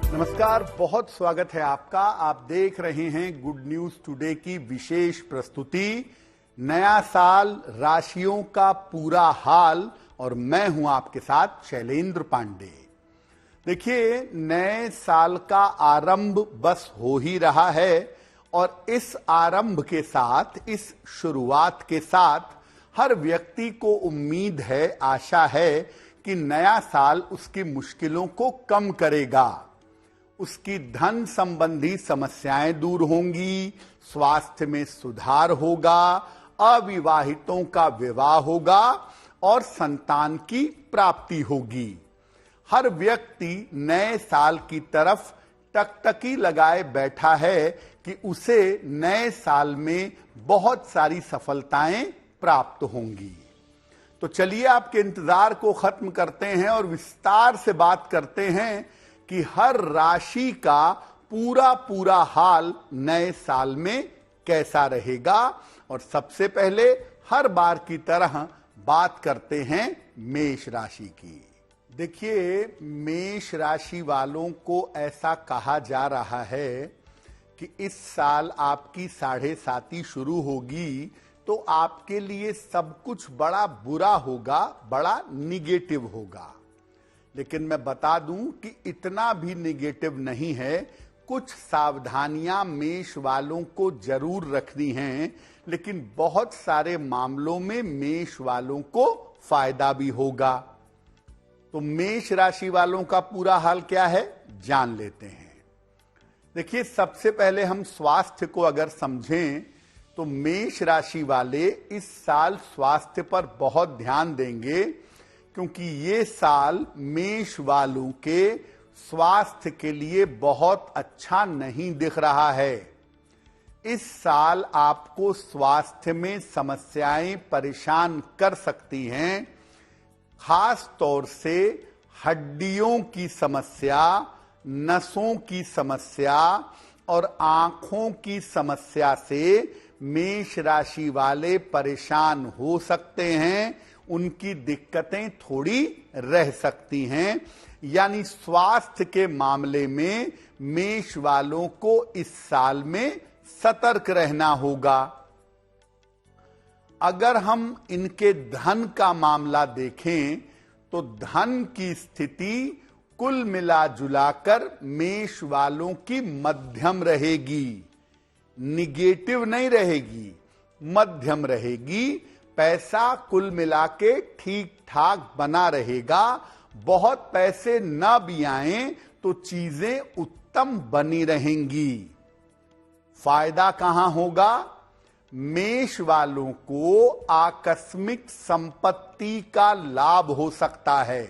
नमस्कार, बहुत स्वागत है आपका। आप देख रहे हैं गुड न्यूज टुडे की विशेष प्रस्तुति नया साल, राशियों का पूरा हाल, और मैं हूं आपके साथ शैलेंद्र पांडे। देखिए, नए साल का आरंभ बस हो ही रहा है और इस आरंभ के साथ, इस शुरुआत के साथ हर व्यक्ति को उम्मीद है, आशा है कि नया साल उसकी मुश्किलों को कम करेगा, उसकी धन संबंधी समस्याएं दूर होंगी, स्वास्थ्य में सुधार होगा, अविवाहितों का विवाह होगा और संतान की प्राप्ति होगी। हर व्यक्ति नए साल की तरफ टकटकी लगाए बैठा है कि उसे नए साल में बहुत सारी सफलताएं प्राप्त होंगी। तो चलिए आपके इंतजार को खत्म करते हैं और विस्तार से बात करते हैं कि हर राशि का पूरा हाल नए साल में कैसा रहेगा। और सबसे पहले हर बार की तरह बात करते हैं मेष राशि की। देखिए, मेष राशि वालों को ऐसा कहा जा रहा है कि इस साल आपकी 7.5 शुरू होगी तो आपके लिए सब कुछ बड़ा बुरा होगा, बड़ा निगेटिव होगा। लेकिन मैं बता दूं कि इतना भी निगेटिव नहीं है। कुछ सावधानियां मेष वालों को जरूर रखनी हैं, लेकिन बहुत सारे मामलों में मेष वालों को फायदा भी होगा। तो मेष राशि वालों का पूरा हाल क्या है, जान लेते हैं। देखिए, सबसे पहले हम स्वास्थ्य को अगर समझें तो मेष राशि वाले इस साल स्वास्थ्य पर बहुत ध्यान देंगे, क्योंकि ये साल मेष वालों के स्वास्थ्य के लिए बहुत अच्छा नहीं दिख रहा है। इस साल आपको स्वास्थ्य में समस्याएं परेशान कर सकती हैं, खास तौर से हड्डियों की समस्या, नसों की समस्या और आंखों की समस्या से मेष राशि वाले परेशान हो सकते हैं। उनकी दिक्कतें थोड़ी रह सकती हैं। यानी स्वास्थ्य के मामले में मेष वालों को इस साल में सतर्क रहना होगा। अगर हम इनके धन का मामला देखें तो धन की स्थिति कुल मिला जुलाकर मेष वालों की मध्यम रहेगी, निगेटिव नहीं रहेगी, मध्यम रहेगी। पैसा कुल मिला के ठीक ठाक बना रहेगा। बहुत पैसे न भी आएं तो चीजें उत्तम बनी रहेंगी। फायदा कहां होगा? मेष वालों को आकस्मिक संपत्ति का लाभ हो सकता है।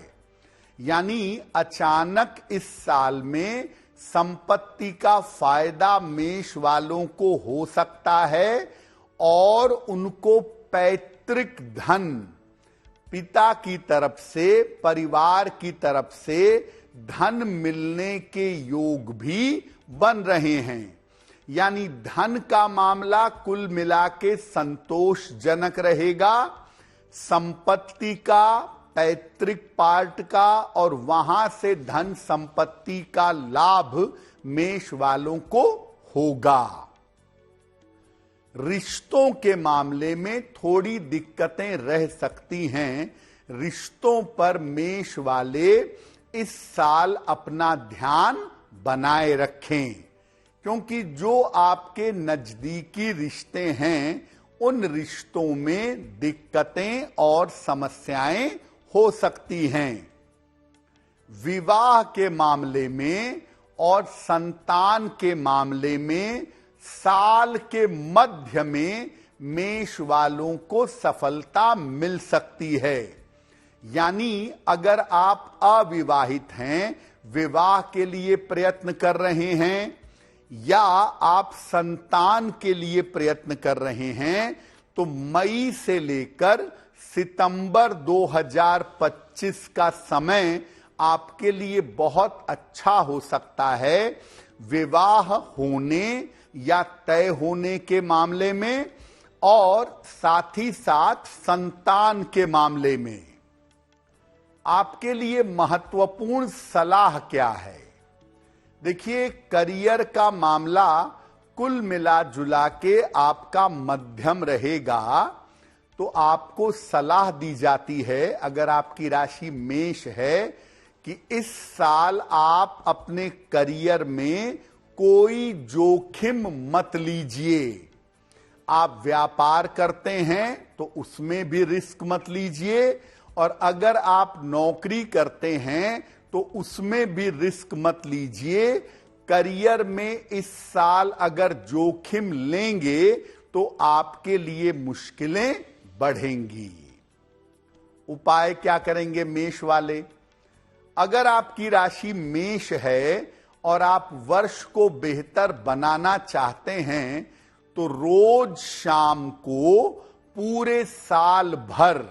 यानी अचानक इस साल में संपत्ति का फायदा मेष वालों को हो सकता है और उनको पैतृक धन, पिता की तरफ से, परिवार की तरफ से धन मिलने के योग भी बन रहे हैं। यानी धन का मामला कुल मिला के संतोषजनक रहेगा। संपत्ति का, पैतृक पार्ट का और वहां से धन संपत्ति का लाभ मेष वालों को होगा। रिश्तों के मामले में थोड़ी दिक्कतें रह सकती हैं। रिश्तों पर मेष वाले इस साल अपना ध्यान बनाए रखें, क्योंकि जो आपके नजदीकी रिश्ते हैं उन रिश्तों में दिक्कतें और समस्याएं हो सकती हैं। विवाह के मामले में और संतान के मामले में साल के मध्य में मेष वालों को सफलता मिल सकती है। यानी अगर आप अविवाहित हैं, विवाह के लिए प्रयत्न कर रहे हैं, या आप संतान के लिए प्रयत्न कर रहे हैं, तो मई से लेकर सितंबर 2025 का समय आपके लिए बहुत अच्छा हो सकता है। विवाह होने या तय होने के मामले में और साथ ही साथ संतान के मामले में आपके लिए महत्वपूर्ण सलाह क्या है? देखिए, करियर का मामला कुल मिला जुला के आपका मध्यम रहेगा। तो आपको सलाह दी जाती है, अगर आपकी राशि मेष है, कि इस साल आप अपने करियर में कोई जोखिम मत लीजिए। आप व्यापार करते हैं तो उसमें भी रिस्क मत लीजिए, और अगर आप नौकरी करते हैं तो उसमें भी रिस्क मत लीजिए। करियर में इस साल अगर जोखिम लेंगे तो आपके लिए मुश्किलें बढ़ेंगी। उपाय क्या करेंगे मेष वाले? अगर आपकी राशि मेष है और आप वर्ष को बेहतर बनाना चाहते हैं तो रोज शाम को पूरे साल भर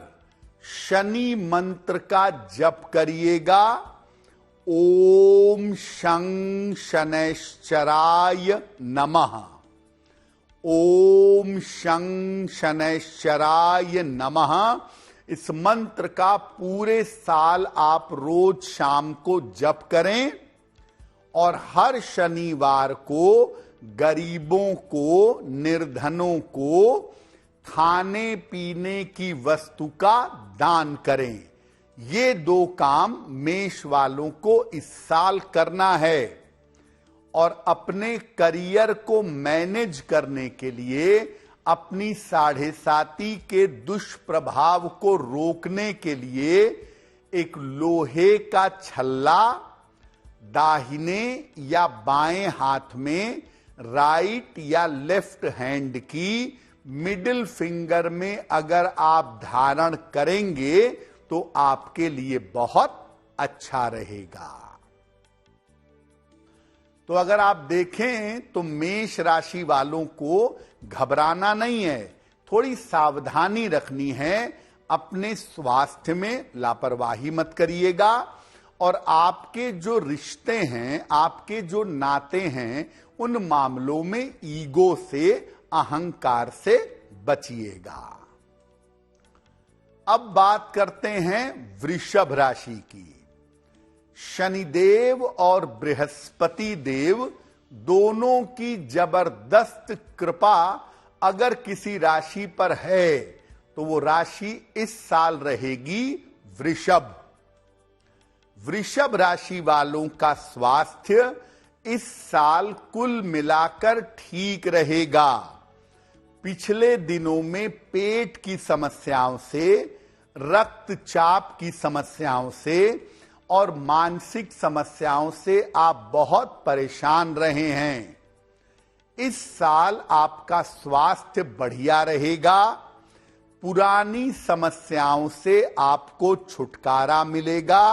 शनि मंत्र का जप करिएगा। ओम शं शनैश्चराय नमः। ओम शं शनैश्चराय नमः। इस मंत्र का पूरे साल आप रोज शाम को जप करें, और हर शनिवार को गरीबों को, निर्धनों को खाने पीने की वस्तु का दान करें। ये 2 काम मेष वालों को इस साल करना है। और अपने करियर को मैनेज करने के लिए, अपनी 7.5 के दुष्प्रभाव को रोकने के लिए, एक लोहे का छल्ला दाहिने या बाएं हाथ में, राइट या लेफ्ट हैंड की मिडिल फिंगर में अगर आप धारण करेंगे तो आपके लिए बहुत अच्छा रहेगा। तो अगर आप देखें तो मेष राशि वालों को घबराना नहीं है, थोड़ी सावधानी रखनी है। अपने स्वास्थ्य में लापरवाही मत करिएगा, और आपके जो रिश्ते हैं, आपके जो नाते हैं, उन मामलों में ईगो से, अहंकार से बचिएगा। अब बात करते हैं वृषभ राशि की। शनिदेव और बृहस्पति देव दोनों की जबरदस्त कृपा अगर किसी राशि पर है तो वो राशि इस साल रहेगी वृषभ। वृषभ राशि वालों का स्वास्थ्य इस साल कुल मिलाकर ठीक रहेगा। पिछले दिनों में पेट की समस्याओं से, रक्तचाप की समस्याओं से और मानसिक समस्याओं से आप बहुत परेशान रहे हैं। इस साल आपका स्वास्थ्य बढ़िया रहेगा। पुरानी समस्याओं से आपको छुटकारा मिलेगा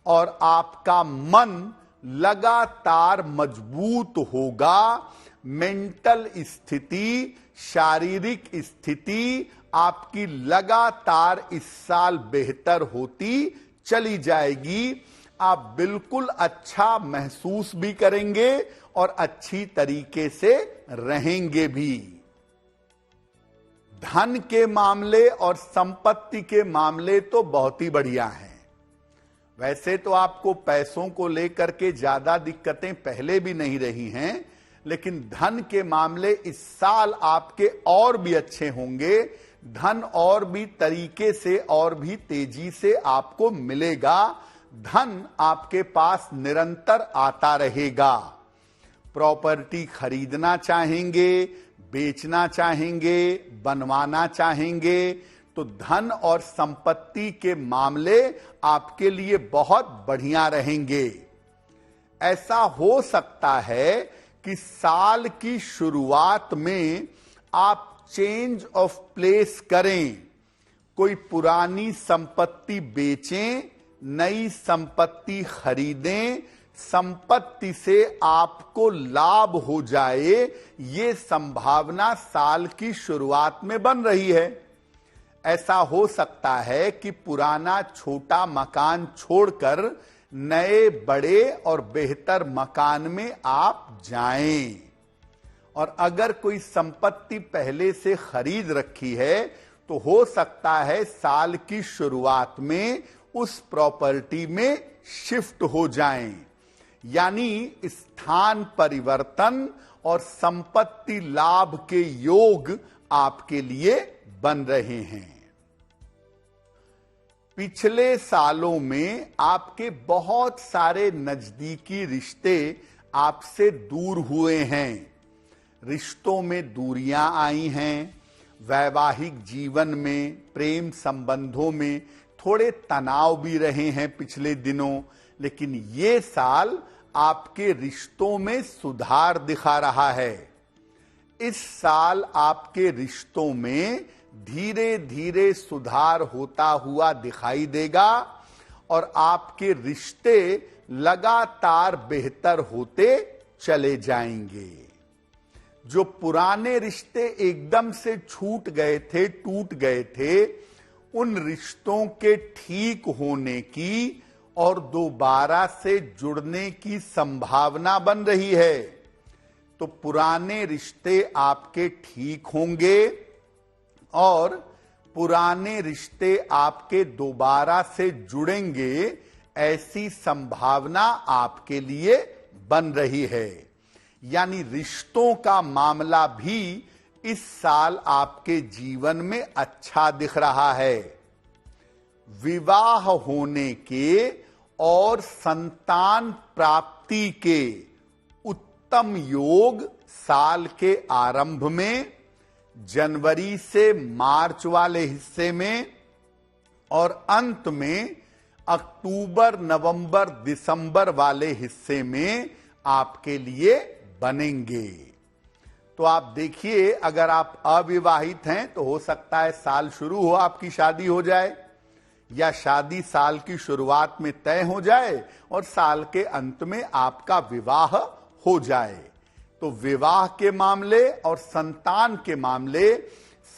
और आपका मन लगातार मजबूत होगा। मेंटल स्थिति, शारीरिक स्थिति आपकी लगातार इस साल बेहतर होती चली जाएगी। आप बिल्कुल अच्छा महसूस भी करेंगे और अच्छी तरीके से रहेंगे भी। धन के मामले और संपत्ति के मामले तो बहुत ही बढ़िया हैं। वैसे तो आपको पैसों को लेकर के ज्यादा दिक्कतें पहले भी नहीं रही हैं, लेकिन धन के मामले इस साल आपके और भी अच्छे होंगे। धन और भी तरीके से और भी तेजी से आपको मिलेगा। धन आपके पास निरंतर आता रहेगा। प्रॉपर्टी खरीदना चाहेंगे, बेचना चाहेंगे, बनवाना चाहेंगे तो धन और संपत्ति के मामले आपके लिए बहुत बढ़िया रहेंगे। ऐसा हो सकता है कि साल की शुरुआत में आप चेंज ऑफ प्लेस करें, कोई पुरानी संपत्ति बेचें, नई संपत्ति खरीदें, संपत्ति से आपको लाभ हो जाए, ये संभावना साल की शुरुआत में बन रही है। ऐसा हो सकता है कि पुराना छोटा मकान छोड़कर नए बड़े और बेहतर मकान में आप जाएं। और अगर कोई संपत्ति पहले से खरीद रखी है तो हो सकता है साल की शुरुआत में उस प्रॉपर्टी में शिफ्ट हो जाएं। यानी स्थान परिवर्तन और संपत्ति लाभ के योग आपके लिए बन रहे हैं। पिछले सालों में आपके बहुत सारे नजदीकी रिश्ते आपसे दूर हुए हैं। रिश्तों में दूरियां आई हैं। वैवाहिक जीवन में, प्रेम संबंधों में थोड़े तनाव भी रहे हैं पिछले दिनों, लेकिन ये साल आपके रिश्तों में सुधार दिखा रहा है। इस साल आपके रिश्तों में धीरे धीरे सुधार होता हुआ दिखाई देगा और आपके रिश्ते लगातार बेहतर होते चले जाएंगे। जो पुराने रिश्ते एकदम से छूट गए थे, टूट गए थे, उन रिश्तों के ठीक होने की और दोबारा से जुड़ने की संभावना बन रही है। तो पुराने रिश्ते आपके ठीक होंगे और पुराने रिश्ते आपके दोबारा से जुड़ेंगे, ऐसी संभावना आपके लिए बन रही है। यानी रिश्तों का मामला भी इस साल आपके जीवन में अच्छा दिख रहा है। विवाह होने के और संतान प्राप्ति के उत्तम योग साल के आरंभ में, जनवरी से मार्च वाले हिस्से में और अंत में अक्टूबर, नवंबर, दिसंबर वाले हिस्से में आपके लिए बनेंगे। तो आप देखिए, अगर आप अविवाहित हैं तो हो सकता है साल शुरू हो आपकी शादी हो जाए, या शादी साल की शुरुआत में तय हो जाए और साल के अंत में आपका विवाह हो जाए। तो विवाह के मामले और संतान के मामले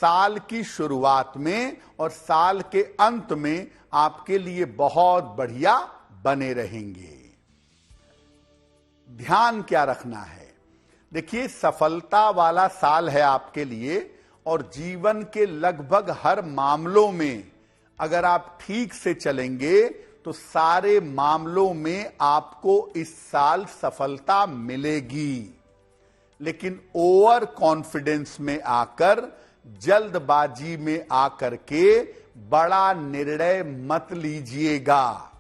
साल की शुरुआत में और साल के अंत में आपके लिए बहुत बढ़िया बने रहेंगे। ध्यान क्या रखना है? देखिए, सफलता वाला साल है आपके लिए और जीवन के लगभग हर मामलों में अगर आप ठीक से चलेंगे तो सारे मामलों में आपको इस साल सफलता मिलेगी। लेकिन ओवर कॉन्फिडेंस में आकर, जल्दबाजी में आकर के बड़ा निर्णय मत लीजिएगा।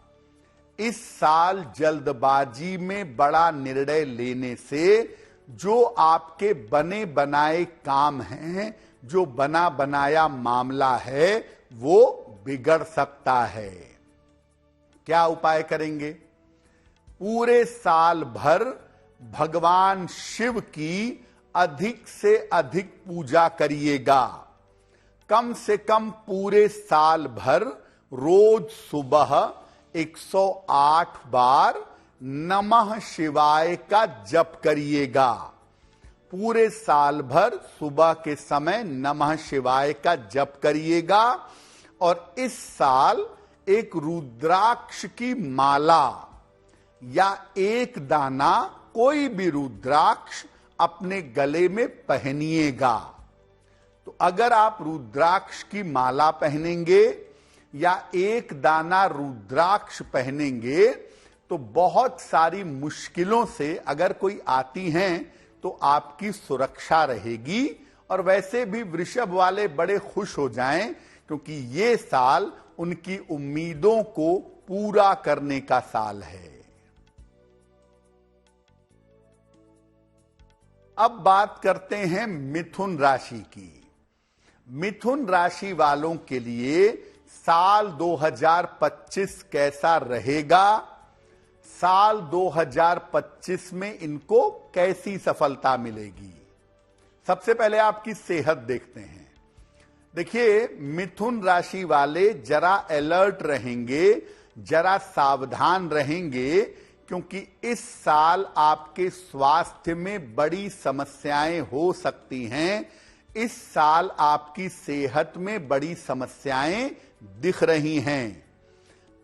इस साल जल्दबाजी में बड़ा निर्णय लेने से जो आपके बने बनाए काम हैं, जो बना बनाया मामला है, वो बिगड़ सकता है। क्या उपाय करेंगे? पूरे साल भर भगवान शिव की अधिक से अधिक पूजा करिएगा। कम से कम पूरे साल भर रोज सुबह 108 बार नमः शिवाय का जप करिएगा। पूरे साल भर सुबह के समय नमः शिवाय का जप करिएगा और इस साल एक रुद्राक्ष की माला या एक दाना कोई भी रुद्राक्ष अपने गले में पहनिएगा। तो अगर आप रुद्राक्ष की माला पहनेंगे या एक दाना रुद्राक्ष पहनेंगे तो बहुत सारी मुश्किलों से अगर कोई आती हैं तो आपकी सुरक्षा रहेगी। और वैसे भी वृषभ वाले बड़े खुश हो जाएं क्योंकि ये साल उनकी उम्मीदों को पूरा करने का साल है। अब बात करते हैं मिथुन राशि की। मिथुन राशि वालों के लिए साल 2025 कैसा रहेगा? साल 2025 में इनको कैसी सफलता मिलेगी? सबसे पहले आपकी सेहत देखते हैं। देखिए, मिथुन राशि वाले जरा अलर्ट रहेंगे, जरा सावधान रहेंगे, क्योंकि इस साल आपके स्वास्थ्य में बड़ी समस्याएं हो सकती हैं। इस साल आपकी सेहत में बड़ी समस्याएं दिख रही हैं।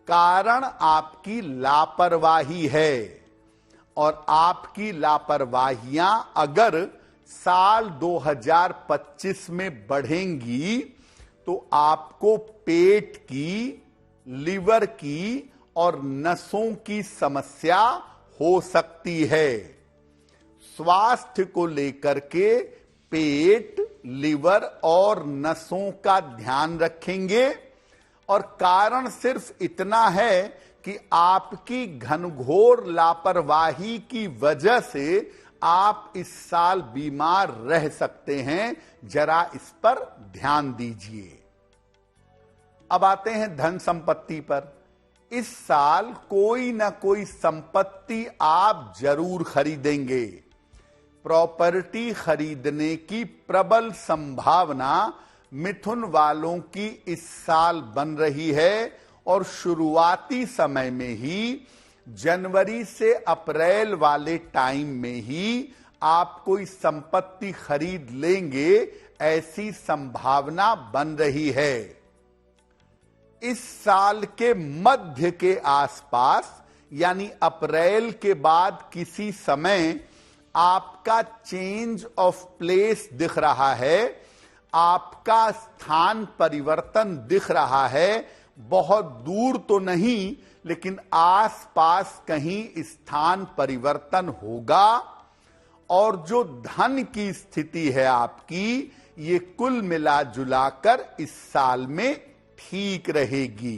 कारण आपकी लापरवाही है और आपकी लापरवाहियां अगर साल 2025 में बढ़ेंगी तो आपको पेट की, लिवर की और नसों की समस्या हो सकती है। स्वास्थ्य को लेकर के पेट, लिवर और नसों का ध्यान रखेंगे और कारण सिर्फ इतना है कि आपकी घनघोर लापरवाही की वजह से आप इस साल बीमार रह सकते हैं। जरा इस पर ध्यान दीजिए। अब आते हैं धन संपत्ति पर। इस साल कोई ना कोई संपत्ति आप जरूर खरीदेंगे। प्रॉपर्टी खरीदने की प्रबल संभावना मिथुन वालों की इस साल बन रही है और शुरुआती समय में ही जनवरी से अप्रैल वाले टाइम में ही आप कोई संपत्ति खरीद लेंगे, ऐसी संभावना बन रही है। इस साल के मध्य के आसपास यानी अप्रैल के बाद किसी समय आपका चेंज ऑफ प्लेस दिख रहा है, आपका स्थान परिवर्तन दिख रहा है। बहुत दूर तो नहीं, लेकिन आसपास कहीं स्थान परिवर्तन होगा और जो धन की स्थिति है आपकी, ये कुल मिला जुलाकर इस साल में ठीक रहेगी।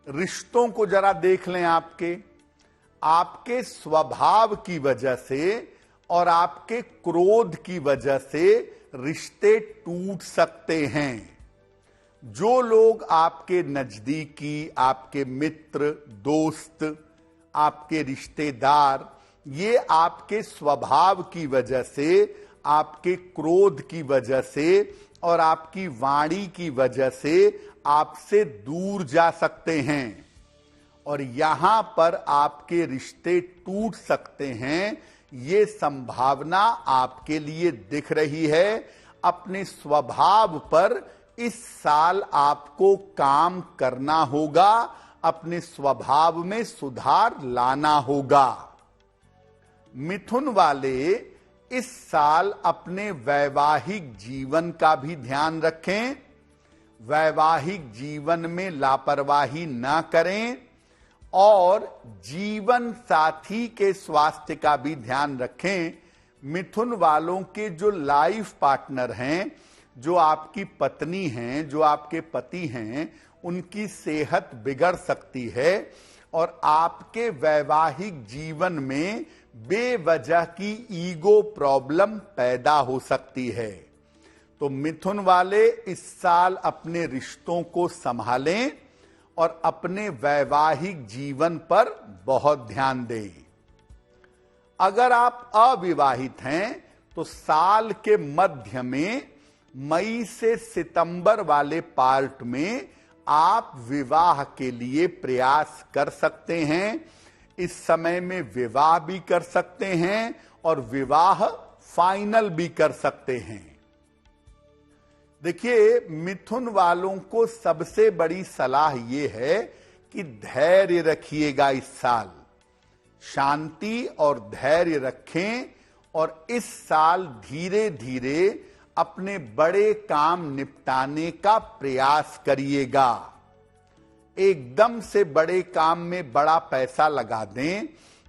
रिश्तों को जरा देख लें। आपके स्वभाव की वजह से और आपके क्रोध की वजह से रिश्ते टूट सकते हैं। जो लोग आपके नजदीकी, आपके मित्र, दोस्त, आपके रिश्तेदार, ये आपके स्वभाव की वजह से, आपके क्रोध की वजह से और आपकी वाणी की वजह से आपसे दूर जा सकते हैं और यहां पर आपके रिश्ते टूट सकते हैं। ये संभावना आपके लिए दिख रही है। अपने स्वभाव पर इस साल आपको काम करना होगा, अपने स्वभाव में सुधार लाना होगा। मिथुन वाले इस साल अपने वैवाहिक जीवन का भी ध्यान रखें। वैवाहिक जीवन में लापरवाही ना करें और जीवन साथी के स्वास्थ्य का भी ध्यान रखें। मिथुन वालों के जो लाइफ पार्टनर हैं, जो आपकी पत्नी हैं, जो आपके पति हैं, उनकी सेहत बिगड़ सकती है और आपके वैवाहिक जीवन में बेवजह की ईगो प्रॉब्लम पैदा हो सकती है। तो मिथुन वाले इस साल अपने रिश्तों को संभालें और अपने वैवाहिक जीवन पर बहुत ध्यान दें। अगर आप अविवाहित हैं तो साल के मध्य में मई से सितंबर वाले पार्ट में आप विवाह के लिए प्रयास कर सकते हैं। इस समय में विवाह भी कर सकते हैं और विवाह फाइनल भी कर सकते हैं। देखिए, मिथुन वालों को सबसे बड़ी सलाह यह है कि धैर्य रखिएगा। इस साल शांति और धैर्य रखें और इस साल धीरे धीरे अपने बड़े काम निपटाने का प्रयास करिएगा। एकदम से बड़े काम में बड़ा पैसा लगा दें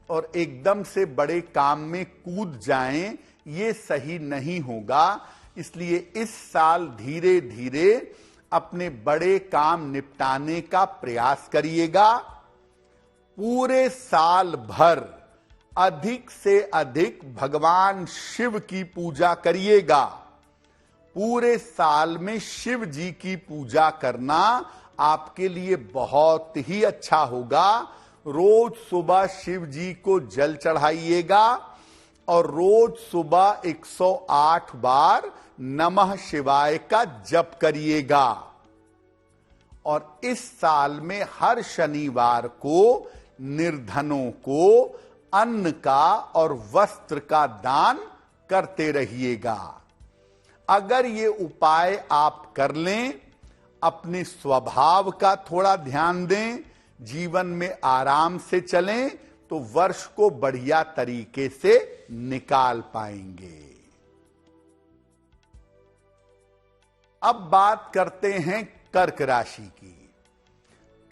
और एकदम से बड़े काम में कूद जाएं, ये सही नहीं होगा। इसलिए इस साल धीरे धीरे अपने बड़े काम निपटाने का प्रयास करिएगा। पूरे साल भर अधिक से अधिक भगवान शिव की पूजा करिएगा। पूरे साल में शिव जी की पूजा करना आपके लिए बहुत ही अच्छा होगा। रोज सुबह शिव जी को जल चढ़ाइएगा और रोज सुबह 108 बार नमः शिवाय का जप करिएगा। और इस साल में हर शनिवार को निर्धनों को अन्न का और वस्त्र का दान करते रहिएगा। अगर ये उपाय आप कर लें, अपने स्वभाव का थोड़ा ध्यान दें, जीवन में आराम से चलें, तो वर्ष को बढ़िया तरीके से निकाल पाएंगे। अब बात करते हैं कर्क राशि की।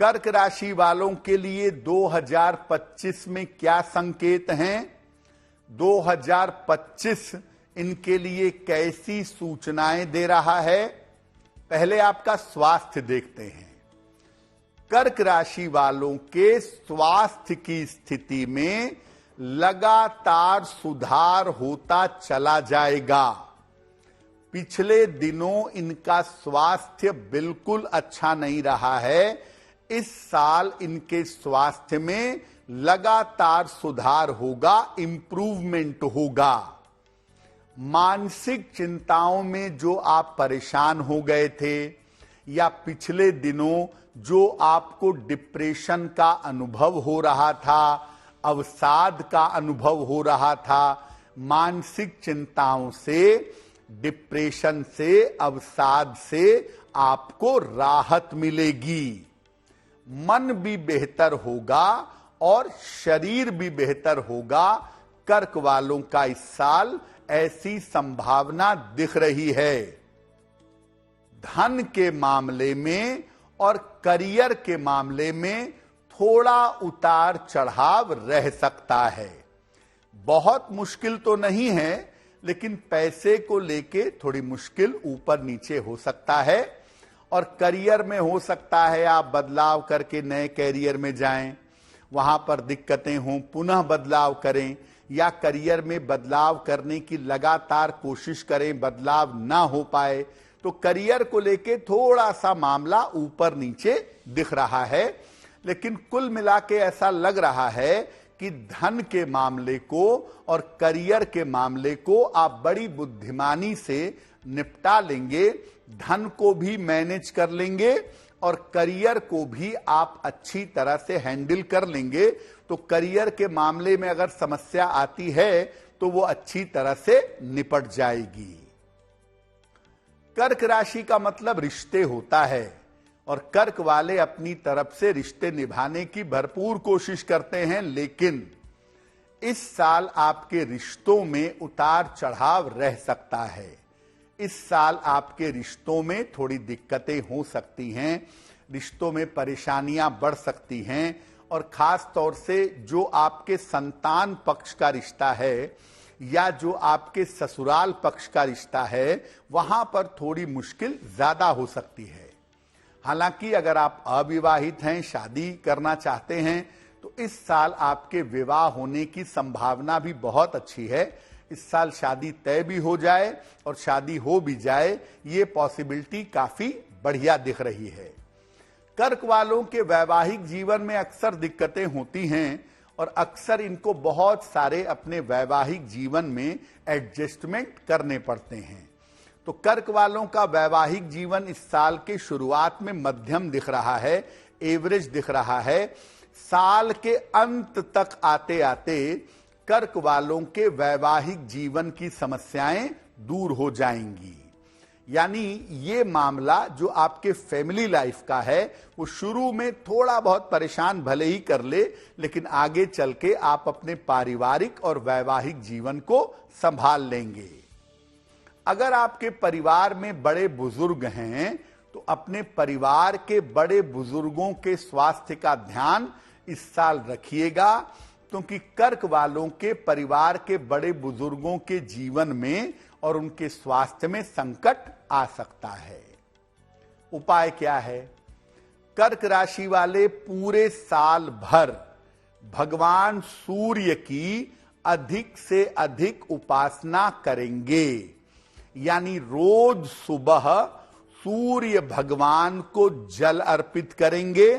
कर्क राशि वालों के लिए 2025 में क्या संकेत हैं? 2025 इनके लिए कैसी सूचनाएं दे रहा है? पहले आपका स्वास्थ्य देखते हैं। कर्क राशि वालों के स्वास्थ्य की स्थिति में लगातार सुधार होता चला जाएगा। पिछले दिनों इनका स्वास्थ्य बिल्कुल अच्छा नहीं रहा है। इस साल इनके स्वास्थ्य में लगातार सुधार होगा, इंप्रूवमेंट होगा। मानसिक चिंताओं में जो आप परेशान हो गए थे या पिछले दिनों जो आपको डिप्रेशन का अनुभव हो रहा था, अवसाद का अनुभव हो रहा था, मानसिक चिंताओं से, डिप्रेशन से, अवसाद से आपको राहत मिलेगी। मन भी बेहतर होगा और शरीर भी बेहतर होगा। कर्क वालों का इस साल ऐसी संभावना दिख रही है। धन के मामले में और करियर के मामले में थोड़ा उतार चढ़ाव रह सकता है। बहुत मुश्किल तो नहीं है, लेकिन पैसे को लेके थोड़ी मुश्किल ऊपर नीचे हो सकता है। और करियर में हो सकता है आप बदलाव करके नए करियर में जाएं, वहां पर दिक्कतें हों, पुनः बदलाव करें, या करियर में बदलाव करने की लगातार कोशिश करें, बदलाव ना हो पाए, तो करियर को लेके थोड़ा सा मामला ऊपर नीचे दिख रहा है। लेकिन कुल मिला के ऐसा लग रहा है कि धन के मामले को और करियर के मामले को आप बड़ी बुद्धिमानी से निपटा लेंगे। धन को भी मैनेज कर लेंगे और करियर को भी आप अच्छी तरह से हैंडल कर लेंगे। तो करियर के मामले में अगर समस्या आती है तो वो अच्छी तरह से निपट जाएगी। कर्क राशि का मतलब रिश्ते होता है और कर्क वाले अपनी तरफ से रिश्ते निभाने की भरपूर कोशिश करते हैं। लेकिन इस साल आपके रिश्तों में उतार चढ़ाव रह सकता है। इस साल आपके रिश्तों में थोड़ी दिक्कतें हो सकती हैं, रिश्तों में परेशानियां बढ़ सकती हैं। और खास तौर से जो आपके संतान पक्ष का रिश्ता है या जो आपके ससुराल पक्ष का रिश्ता है, वहां पर थोड़ी मुश्किल ज्यादा हो सकती है। हालांकि अगर आप अविवाहित हैं, शादी करना चाहते हैं, तो इस साल आपके विवाह होने की संभावना भी बहुत अच्छी है। इस साल शादी तय भी हो जाए और शादी हो भी जाए, ये पॉसिबिलिटी काफी बढ़िया दिख रही है। कर्क वालों के वैवाहिक जीवन में अक्सर दिक्कतें होती हैं और अक्सर इनको बहुत सारे अपने वैवाहिक जीवन में एडजस्टमेंट करने पड़ते हैं। तो कर्क वालों का वैवाहिक जीवन इस साल के शुरुआत में मध्यम दिख रहा है, एवरेज दिख रहा है। साल के अंत तक आते आते कर्क वालों के वैवाहिक जीवन की समस्याएं दूर हो जाएंगी। यानी ये मामला जो आपके फैमिली लाइफ का है, वो शुरू में थोड़ा बहुत परेशान भले ही कर ले, लेकिन आगे चल के आप अपने पारिवारिक और वैवाहिक जीवन को संभाल लेंगे। अगर आपके परिवार में बड़े बुजुर्ग हैं तो अपने परिवार के बड़े बुजुर्गों के स्वास्थ्य का ध्यान इस साल रखिएगा, क्योंकि कर्क वालों के परिवार के बड़े बुजुर्गों के जीवन में और उनके स्वास्थ्य में संकट आ सकता है। उपाय क्या है? कर्क राशि वाले पूरे साल भर भगवान सूर्य की अधिक से अधिक उपासना करेंगे। यानी रोज सुबह सूर्य भगवान को जल अर्पित करेंगे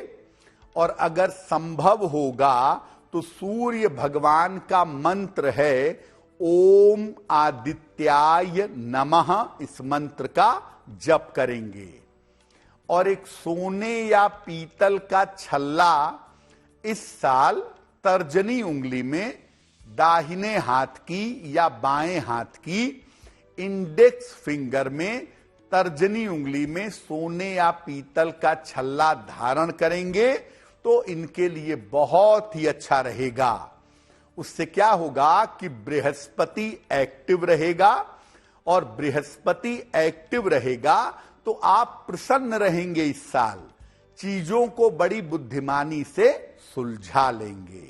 और अगर संभव होगा तो सूर्य भगवान का मंत्र है ओम आदित्याय नमः, इस मंत्र का जप करेंगे। और एक सोने या पीतल का छल्ला इस साल तर्जनी उंगली में दाहिने हाथ की या बाएं हाथ की इंडेक्स फिंगर में तर्जनी उंगली में सोने या पीतल का छल्ला धारण करेंगे तो इनके लिए बहुत ही अच्छा रहेगा। उससे क्या होगा कि बृहस्पति एक्टिव रहेगा और बृहस्पति एक्टिव रहेगा तो आप प्रसन्न रहेंगे। इस साल चीजों को बड़ी बुद्धिमानी से सुलझा लेंगे।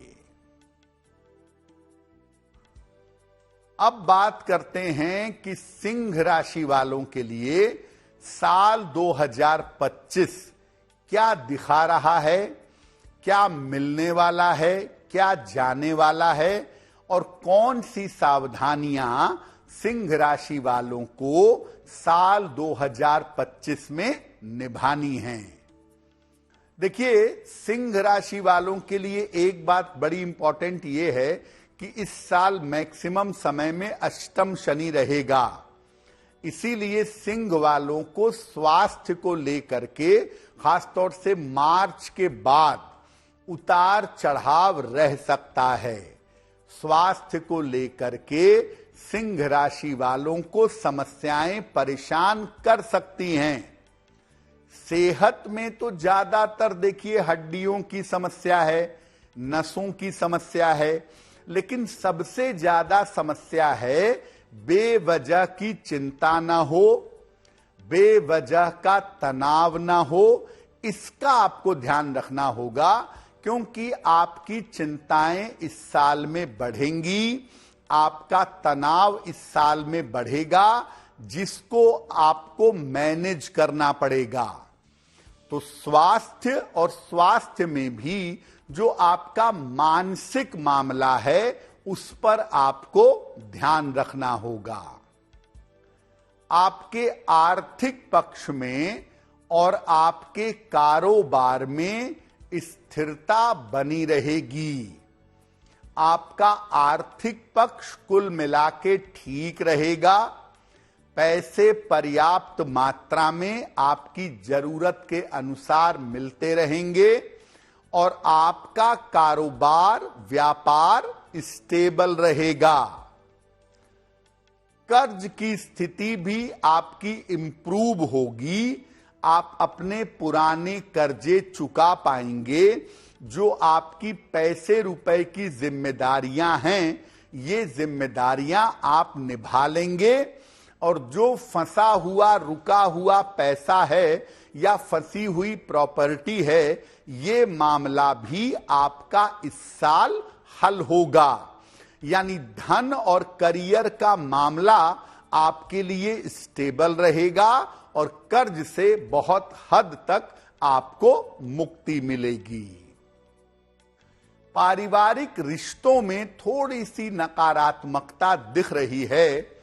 अब बात करते हैं कि सिंह राशि वालों के लिए साल 2025 क्या दिखा रहा है, क्या मिलने वाला है, क्या जाने वाला है और कौन सी सावधानियां सिंह राशि वालों को साल 2025 में निभानी हैं। देखिए, सिंह राशि वालों के लिए एक बात बड़ी इंपॉर्टेंट ये है कि इस साल मैक्सिमम समय में अष्टम शनि रहेगा, इसीलिए सिंह वालों को स्वास्थ्य को लेकर के खासतौर से मार्च के बाद उतार चढ़ाव रह सकता है। स्वास्थ्य को लेकर के सिंह राशि वालों को समस्याएं परेशान कर सकती हैं। सेहत में तो ज्यादातर देखिए हड्डियों की समस्या है, नसों की समस्या है, लेकिन सबसे ज्यादा समस्या है बेवजह की चिंता ना हो, बेवजह का तनाव ना हो। इसका आपको ध्यान रखना होगा, क्योंकि आपकी चिंताएं इस साल में बढ़ेंगी, आपका तनाव इस साल में बढ़ेगा, जिसको आपको मैनेज करना पड़ेगा। तो स्वास्थ्य और स्वास्थ्य में भी जो आपका मानसिक मामला है उस पर आपको ध्यान रखना होगा। आपके आर्थिक पक्ष में और आपके कारोबार में स्थिरता बनी रहेगी। आपका आर्थिक पक्ष कुल मिला के ठीक रहेगा। पैसे पर्याप्त मात्रा में आपकी जरूरत के अनुसार मिलते रहेंगे और आपका कारोबार व्यापार स्टेबल रहेगा। कर्ज की स्थिति भी आपकी इंप्रूव होगी। आप अपने पुराने कर्जे चुका पाएंगे। जो आपकी पैसे रुपए की जिम्मेदारियां हैं, ये जिम्मेदारियां आप निभा लेंगे और जो फंसा हुआ रुका हुआ पैसा है या फंसी हुई प्रॉपर्टी है, ये मामला भी आपका इस साल हल होगा। यानी धन और करियर का मामला आपके लिए स्टेबल रहेगा और कर्ज से बहुत हद तक आपको मुक्ति मिलेगी। पारिवारिक रिश्तों में थोड़ी सी नकारात्मकता दिख रही है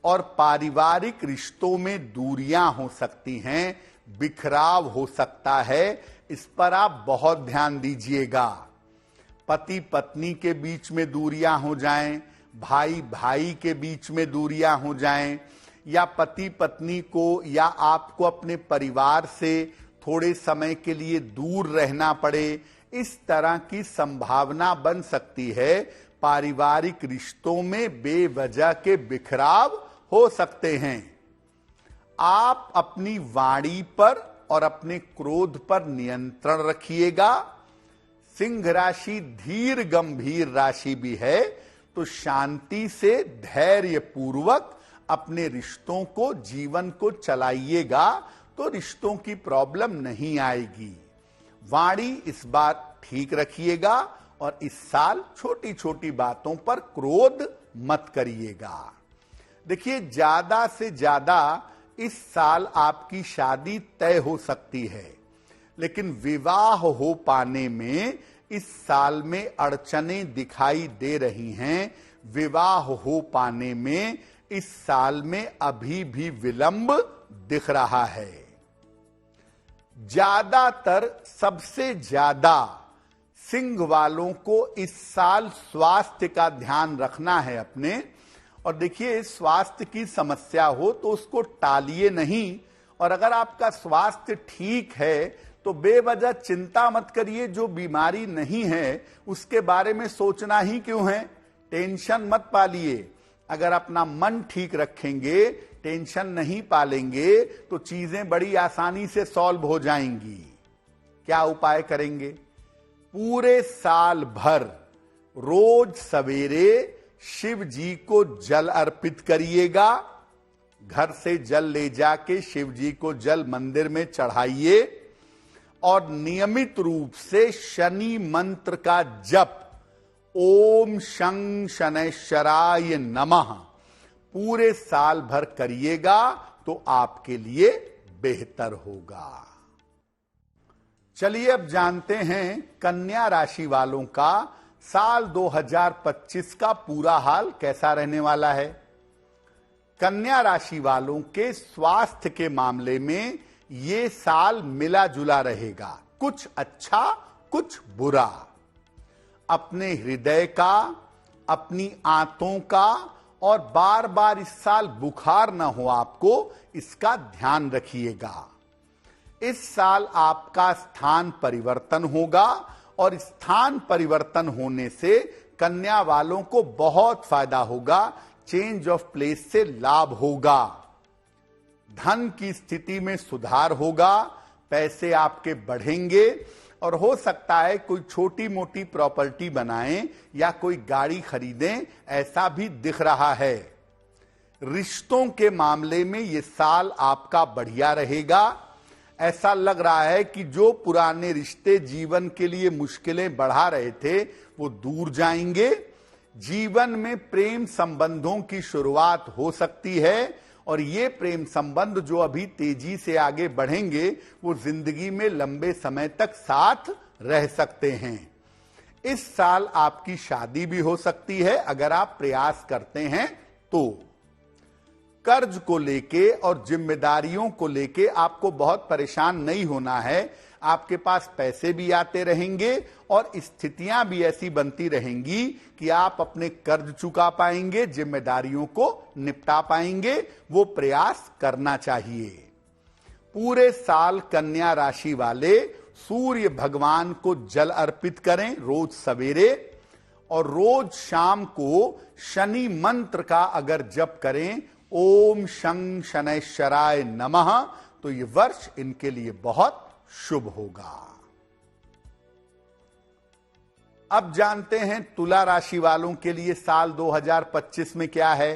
और पारिवारिक रिश्तों में दूरियां हो सकती हैं, बिखराव हो सकता है। इस पर आप बहुत ध्यान दीजिएगा। पति पत्नी के बीच में दूरियां हो जाएं, भाई भाई के बीच में दूरियां हो जाएं, या पति पत्नी को या आपको अपने परिवार से थोड़े समय के लिए दूर रहना पड़े, इस तरह की संभावना बन सकती है। पारिवारिक रिश्तों में बेवजह के बिखराव हो सकते हैं। आप अपनी वाणी पर और अपने क्रोध पर नियंत्रण रखिएगा। सिंह राशि धीर गंभीर राशि भी है, तो शांति से धैर्य पूर्वक अपने रिश्तों को, जीवन को चलाइएगा तो रिश्तों की प्रॉब्लम नहीं आएगी। वाणी इस बार ठीक रखिएगा और इस साल छोटी छोटी बातों पर क्रोध मत करिएगा। देखिए, ज्यादा से ज्यादा इस साल आपकी शादी तय हो सकती है, लेकिन विवाह हो पाने में इस साल में अड़चनें दिखाई दे रही हैं। विवाह हो पाने में इस साल में अभी भी विलंब दिख रहा है। ज्यादातर, सबसे ज्यादा सिंह वालों को इस साल स्वास्थ्य का ध्यान रखना है अपने। और देखिए, स्वास्थ्य की समस्या हो तो उसको टालिए नहीं, और अगर आपका स्वास्थ्य ठीक है तो बेवजह चिंता मत करिए। जो बीमारी नहीं है उसके बारे में सोचना ही क्यों है। टेंशन मत पालिए। अगर अपना मन ठीक रखेंगे, टेंशन नहीं पालेंगे, तो चीजें बड़ी आसानी से सॉल्व हो जाएंगी। क्या उपाय करेंगे? पूरे साल भर रोज सवेरे शिव जी को जल अर्पित करिएगा। घर से जल ले जाके शिव जी को जल मंदिर में चढ़ाइए। और नियमित रूप से शनि मंत्र का जप ओम शं शनैश्चराय नमः पूरे साल भर करिएगा तो आपके लिए बेहतर होगा। चलिए अब जानते हैं कन्या राशि वालों का साल 2025 का पूरा हाल कैसा रहने वाला है। कन्या राशि वालों के स्वास्थ्य के मामले में ये साल मिला जुला रहेगा, कुछ अच्छा कुछ बुरा। अपने हृदय का, अपनी आंतों का और बार बार इस साल बुखार ना हो आपको, इसका ध्यान रखिएगा। इस साल आपका स्थान परिवर्तन होगा और स्थान परिवर्तन होने से कन्या वालों को बहुत फायदा होगा। चेंज ऑफ प्लेस से लाभ होगा, धन की स्थिति में सुधार होगा, पैसे आपके बढ़ेंगे और हो सकता है कोई छोटी मोटी प्रॉपर्टी बनाएं या कोई गाड़ी खरीदें, ऐसा भी दिख रहा है। रिश्तों के मामले में यह साल आपका बढ़िया रहेगा। ऐसा लग रहा है कि जो पुराने रिश्ते जीवन के लिए मुश्किलें बढ़ा रहे थे वो दूर जाएंगे। जीवन में प्रेम संबंधों की शुरुआत हो सकती है और ये प्रेम संबंध जो अभी तेजी से आगे बढ़ेंगे वो जिंदगी में लंबे समय तक साथ रह सकते हैं। इस साल आपकी शादी भी हो सकती है अगर आप प्रयास करते हैं तो। कर्ज को लेके और जिम्मेदारियों को लेके आपको बहुत परेशान नहीं होना है। आपके पास पैसे भी आते रहेंगे और स्थितियां भी ऐसी बनती रहेंगी कि आप अपने कर्ज चुका पाएंगे, जिम्मेदारियों को निपटा पाएंगे। वो प्रयास करना चाहिए। पूरे साल कन्या राशि वाले सूर्य भगवान को जल अर्पित करें रोज सवेरे और रोज शाम को शनि मंत्र का अगर जप करें ओम शं शनैश्चराय नमः तो ये वर्ष इनके लिए बहुत शुभ होगा। अब जानते हैं तुला राशि वालों के लिए साल 2025 में क्या है।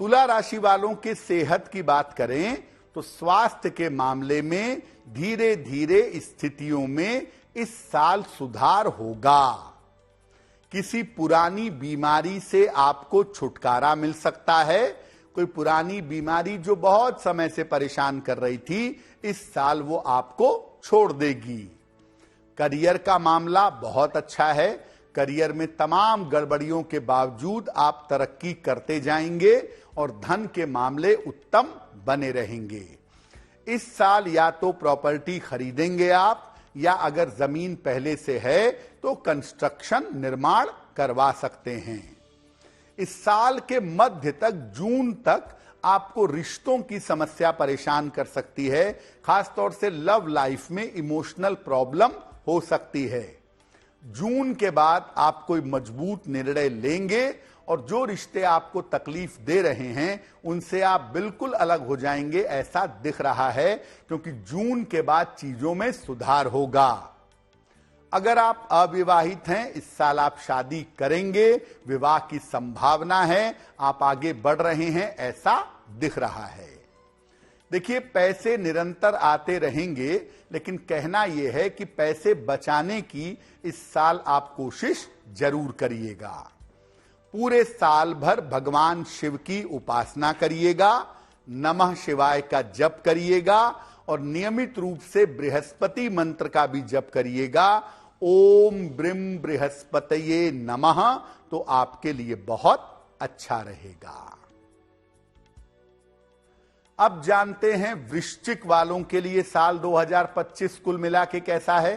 तुला राशि वालों के सेहत की बात करें तो स्वास्थ्य के मामले में धीरे धीरे स्थितियों में इस साल सुधार होगा। किसी पुरानी बीमारी से आपको छुटकारा मिल सकता है। कोई पुरानी बीमारी जो बहुत समय से परेशान कर रही थी, इस साल वो आपको छोड़ देगी। करियर का मामला बहुत अच्छा है। करियर में तमाम गड़बड़ियों के बावजूद आप तरक्की करते जाएंगे और धन के मामले उत्तम बने रहेंगे। इस साल या तो प्रॉपर्टी खरीदेंगे आप या अगर जमीन पहले से है तो कंस्ट्रक्शन निर्माण करवा सकते हैं। इस साल के मध्य तक जून तक आपको रिश्तों की समस्या परेशान कर सकती है। खासतौर से लव लाइफ में इमोशनल प्रॉब्लम हो सकती है। जून के बाद आप कोई मजबूत निर्णय लेंगे और जो रिश्ते आपको तकलीफ दे रहे हैं उनसे आप बिल्कुल अलग हो जाएंगे, ऐसा दिख रहा है, क्योंकि जून के बाद चीजों में सुधार होगा। अगर आप अविवाहित हैं इस साल आप शादी करेंगे, विवाह की संभावना है, आप आगे बढ़ रहे हैं ऐसा दिख रहा है। देखिए पैसे निरंतर आते रहेंगे, लेकिन कहना यह है कि पैसे बचाने की इस साल आप कोशिश जरूर करिएगा। पूरे साल भर भगवान शिव की उपासना करिएगा, नमः शिवाय का जप करिएगा और नियमित रूप से बृहस्पति मंत्र का भी जप करिएगा, ओम ब्रीम बृहस्पतये नमः, तो आपके लिए बहुत अच्छा रहेगा। अब जानते हैं वृश्चिक वालों के लिए साल 2025 कुल मिला के कैसा है।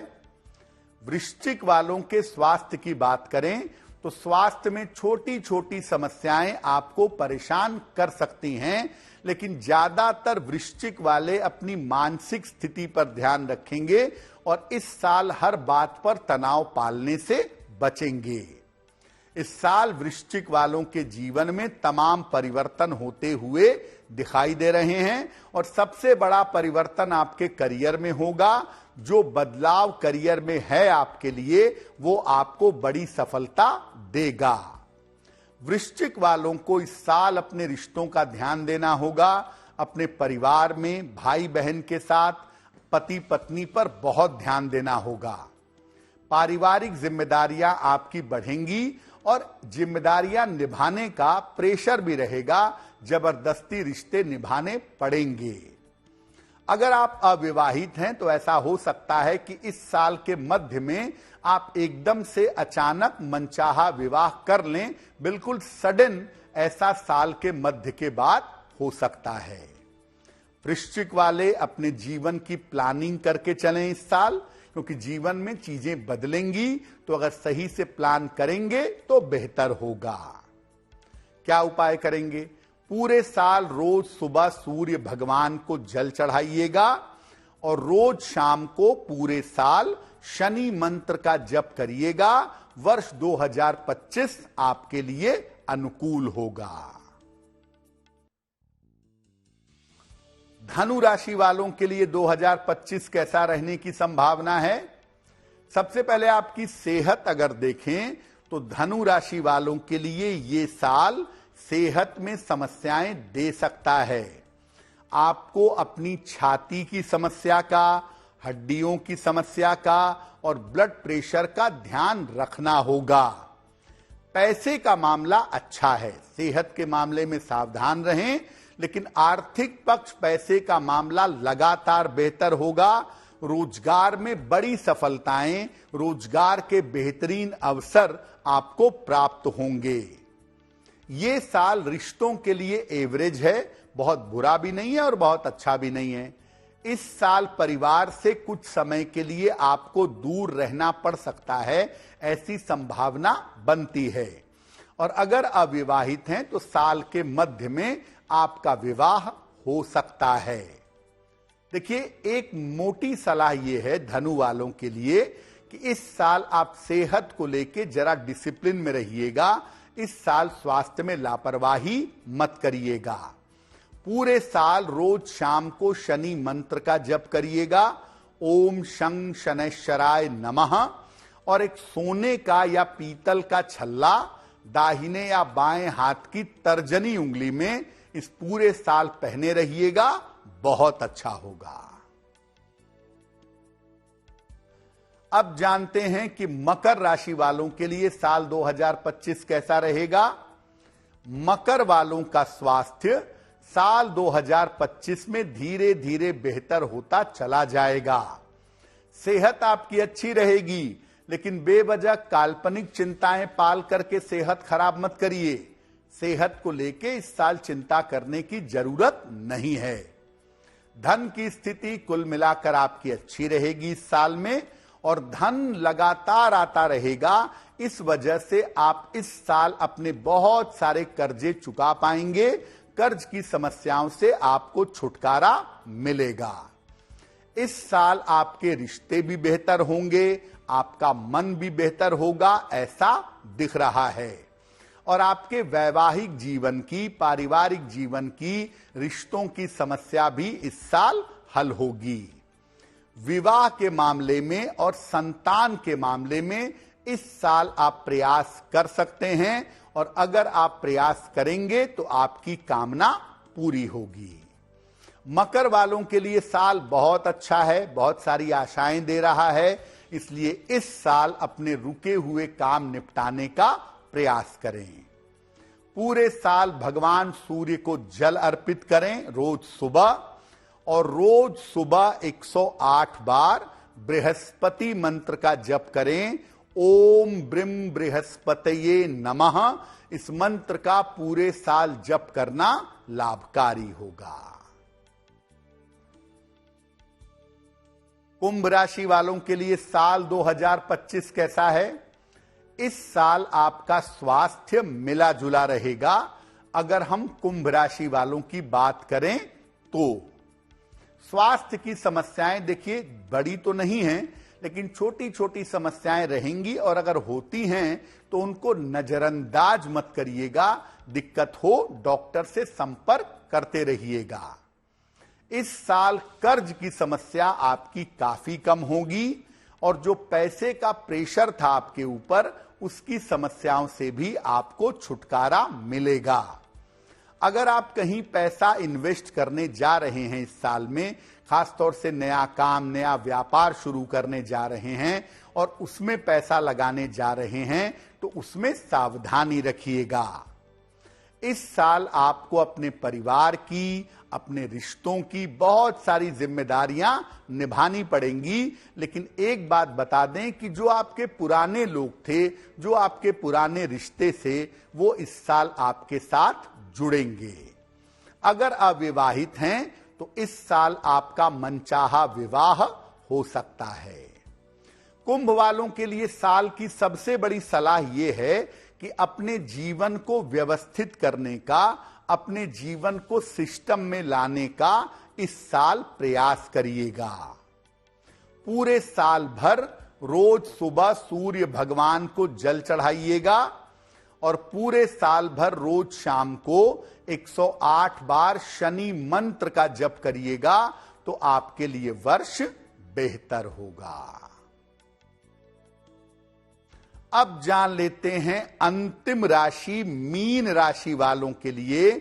वृश्चिक वालों के स्वास्थ्य की बात करें तो स्वास्थ्य में छोटी छोटी समस्याएं आपको परेशान कर सकती हैं, लेकिन ज्यादातर वृश्चिक वाले अपनी मानसिक स्थिति पर ध्यान रखेंगे और इस साल हर बात पर तनाव पालने से बचेंगे। इस साल वृश्चिक वालों के जीवन में तमाम परिवर्तन होते हुए दिखाई दे रहे हैं और सबसे बड़ा परिवर्तन आपके करियर में होगा। जो बदलाव करियर में है आपके लिए वो आपको बड़ी सफलता देगा। वृश्चिक वालों को इस साल अपने रिश्तों का ध्यान देना होगा। अपने परिवार में भाई बहन के साथ, पति पत्नी पर बहुत ध्यान देना होगा। पारिवारिक जिम्मेदारियां आपकी बढ़ेंगी और जिम्मेदारियां निभाने का प्रेशर भी रहेगा, जबरदस्ती रिश्ते निभाने पड़ेंगे। अगर आप अविवाहित हैं तो ऐसा हो सकता है कि इस साल के मध्य में आप एकदम से अचानक मनचाहा विवाह कर लें। बिल्कुल सडन ऐसा साल के मध्य के बाद हो सकता है। वृश्चिक वाले अपने जीवन की प्लानिंग करके चलें इस साल, क्योंकि जीवन में चीजें बदलेंगी, तो अगर सही से प्लान करेंगे तो बेहतर होगा। क्या उपाय करेंगे? पूरे साल रोज सुबह सूर्य भगवान को जल चढ़ाइएगा और रोज शाम को पूरे साल शनि मंत्र का जप करिएगा। वर्ष 2025 आपके लिए अनुकूल होगा। धनु राशि वालों के लिए 2025 कैसा रहने की संभावना है? सबसे पहले आपकी सेहत अगर देखें तो धनु राशि वालों के लिए ये साल सेहत में समस्याएं दे सकता है। आपको अपनी छाती की समस्या का, हड्डियों की समस्या का और ब्लड प्रेशर का ध्यान रखना होगा। पैसे का मामला अच्छा है, सेहत के मामले में सावधान रहें, लेकिन आर्थिक पक्ष पैसे का मामला लगातार बेहतर होगा। रोजगार में बड़ी सफलताएं, रोजगार के बेहतरीन अवसर आपको प्राप्त होंगे। ये साल रिश्तों के लिए एवरेज है, बहुत बुरा भी नहीं है और बहुत अच्छा भी नहीं है। इस साल परिवार से कुछ समय के लिए आपको दूर रहना पड़ सकता है, ऐसी संभावना बनती है। और अगर अविवाहित हैं तो साल के मध्य में आपका विवाह हो सकता है। देखिए, एक मोटी सलाह यह है धनु वालों के लिए कि इस साल आप सेहत को लेके जरा डिसिप्लिन में रहिएगा। इस साल स्वास्थ्य में लापरवाही मत करिएगा। पूरे साल रोज शाम को शनि मंत्र का जप करिएगा, ओम शं शनैश्चराय नमः। और एक सोने का या पीतल का छल्ला दाहिने या बाएं हाथ की तर्जनी उंगली में इस पूरे साल पहने रहिएगा, बहुत अच्छा होगा। अब जानते हैं कि मकर राशि वालों के लिए साल 2025 कैसा रहेगा। मकर वालों का स्वास्थ्य साल 2025 में धीरे धीरे बेहतर होता चला जाएगा। सेहत आपकी अच्छी रहेगी, लेकिन बेवजह काल्पनिक चिंताएं पाल करके सेहत खराब मत करिए। सेहत को लेके इस साल चिंता करने की जरूरत नहीं है। धन की स्थिति कुल मिलाकर आपकी अच्छी रहेगी इस साल में, और धन लगातार आता रहेगा। इस वजह से आप इस साल अपने बहुत सारे कर्जे चुका पाएंगे। कर्ज की समस्याओं से आपको छुटकारा मिलेगा। इस साल आपके रिश्ते भी बेहतर होंगे, आपका मन भी बेहतर होगा, ऐसा दिख रहा है। और आपके वैवाहिक जीवन की, पारिवारिक जीवन की, रिश्तों की समस्या भी इस साल हल होगी। विवाह के मामले में और संतान के मामले में इस साल आप प्रयास कर सकते हैं, और अगर आप प्रयास करेंगे तो आपकी कामना पूरी होगी। मकर वालों के लिए साल बहुत अच्छा है, बहुत सारी आशाएं दे रहा है। इसलिए इस साल अपने रुके हुए काम निपटाने का प्रयास करें। पूरे साल भगवान सूर्य को जल अर्पित करें रोज सुबह, और रोज सुबह 108 बार बृहस्पति मंत्र का जप करें, ओम ब्रिम बृहस्पतये नमः। इस मंत्र का पूरे साल जप करना लाभकारी होगा। कुंभ राशि वालों के लिए साल 2025 कैसा है? इस साल आपका स्वास्थ्य मिला जुला रहेगा। अगर हम कुंभ राशि वालों की बात करें तो स्वास्थ्य की समस्याएं देखिए बड़ी तो नहीं हैं, लेकिन छोटी छोटी समस्याएं रहेंगी, और अगर होती हैं तो उनको नजरअंदाज मत करिएगा। दिक्कत हो डॉक्टर से संपर्क करते रहिएगा। इस साल कर्ज की समस्या आपकी काफी कम होगी, और जो पैसे का प्रेशर था आपके ऊपर, उसकी समस्याओं से भी आपको छुटकारा मिलेगा। अगर आप कहीं पैसा इन्वेस्ट करने जा रहे हैं इस साल में, खासतौर से नया काम, नया व्यापार शुरू करने जा रहे हैं और उसमें पैसा लगाने जा रहे हैं, तो उसमें सावधानी रखिएगा। इस साल आपको अपने परिवार की, अपने रिश्तों की बहुत सारी जिम्मेदारियां निभानी पड़ेंगी। लेकिन एक बात बता दें कि जो आपके पुराने लोग थे, जो आपके पुराने रिश्ते से, वो इस साल आपके साथ जुड़ेंगे। अगर अविवाहित हैं तो इस साल आपका मनचाहा विवाह हो सकता है। कुंभ वालों के लिए साल की सबसे बड़ी सलाह यह है कि अपने जीवन को व्यवस्थित करने का, अपने जीवन को सिस्टम में लाने का इस साल प्रयास करिएगा। पूरे साल भर रोज सुबह सूर्य भगवान को जल चढ़ाइएगा और पूरे साल भर रोज शाम को 108 बार शनि मंत्र का जप करिएगा, तो आपके लिए वर्ष बेहतर होगा। अब जान लेते हैं अंतिम राशि मीन राशि वालों के लिए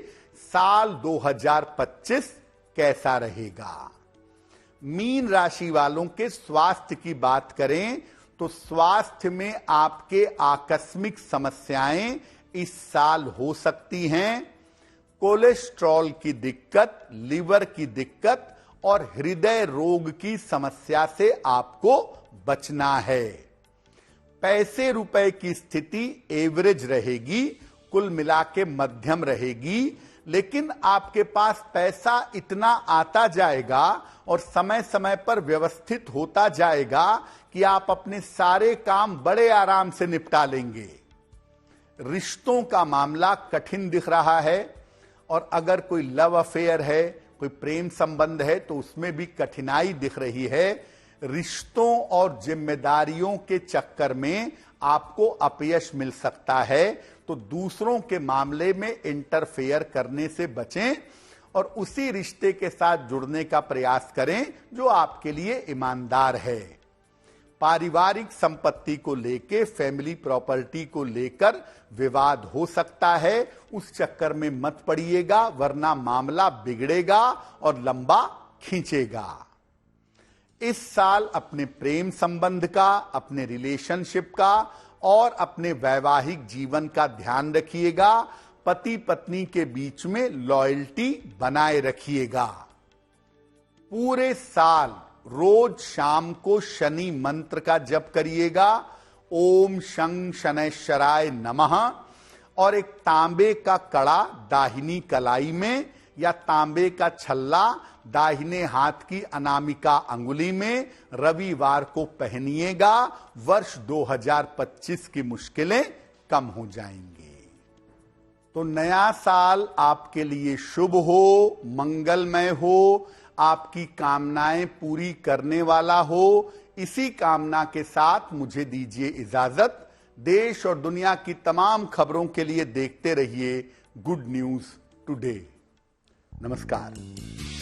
साल 2025 कैसा रहेगा। मीन राशि वालों के स्वास्थ्य की बात करें तो स्वास्थ्य में आपके आकस्मिक समस्याएं इस साल हो सकती हैं। कोलेस्ट्रॉल की दिक्कत, लिवर की दिक्कत और हृदय रोग की समस्या से आपको बचना है। पैसे रुपए की स्थिति एवरेज रहेगी, कुल मिला के मध्यम रहेगी, लेकिन आपके पास पैसा इतना आता जाएगा और समय समय पर व्यवस्थित होता जाएगा कि आप अपने सारे काम बड़े आराम से निपटा लेंगे। रिश्तों का मामला कठिन दिख रहा है और अगर कोई लव अफेयर है, कोई प्रेम संबंध है, तो उसमें भी कठिनाई दिख रही है। रिश्तों और जिम्मेदारियों के चक्कर में आपको अपयश मिल सकता है, तो दूसरों के मामले में इंटरफेयर करने से बचें और उसी रिश्ते के साथ जुड़ने का प्रयास करें जो आपके लिए ईमानदार है। पारिवारिक संपत्ति को लेकर, फैमिली प्रॉपर्टी को लेकर विवाद हो सकता है, उस चक्कर में मत पड़िएगा, वरना मामला बिगड़ेगा और लंबा खींचेगा। इस साल अपने प्रेम संबंध का, अपने रिलेशनशिप का और अपने वैवाहिक जीवन का ध्यान रखिएगा। पति पत्नी के बीच में लॉयल्टी बनाए रखिएगा। पूरे साल रोज शाम को शनि मंत्र का जप करिएगा, ओम शं शनैश्चराय नमः, और एक तांबे का कड़ा दाहिनी कलाई में या तांबे का छल्ला दाहिने हाथ की अनामिका अंगुली में रविवार को पहनिएगा। वर्ष 2025 की मुश्किलें कम हो जाएंगी। तो नया साल आपके लिए शुभ हो, मंगलमय हो, आपकी कामनाएं पूरी करने वाला हो। इसी कामना के साथ मुझे दीजिए इजाजत। देश और दुनिया की तमाम खबरों के लिए देखते रहिए गुड न्यूज टुडे। नमस्कार।